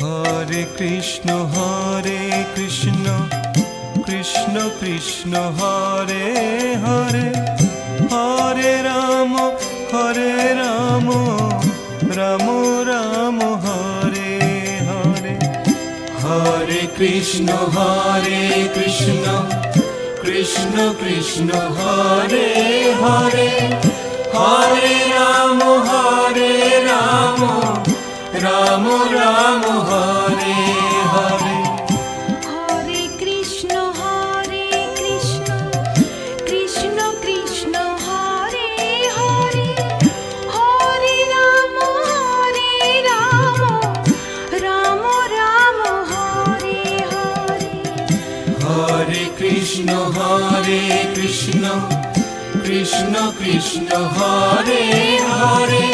Hare Krishna Krishna Krishna Hare Hare, Hare Ram Ram Ram Hare Hare. Hare Krishna Krishna Krishna Hare Hare, Hare Ram Ram Ram Hare Hare. Hare Krishna Krishna Krishna Hare Hare, Hare Ram Ram Ram Hare Hare. Hare Krishna Krishna Krishna Hare Hare,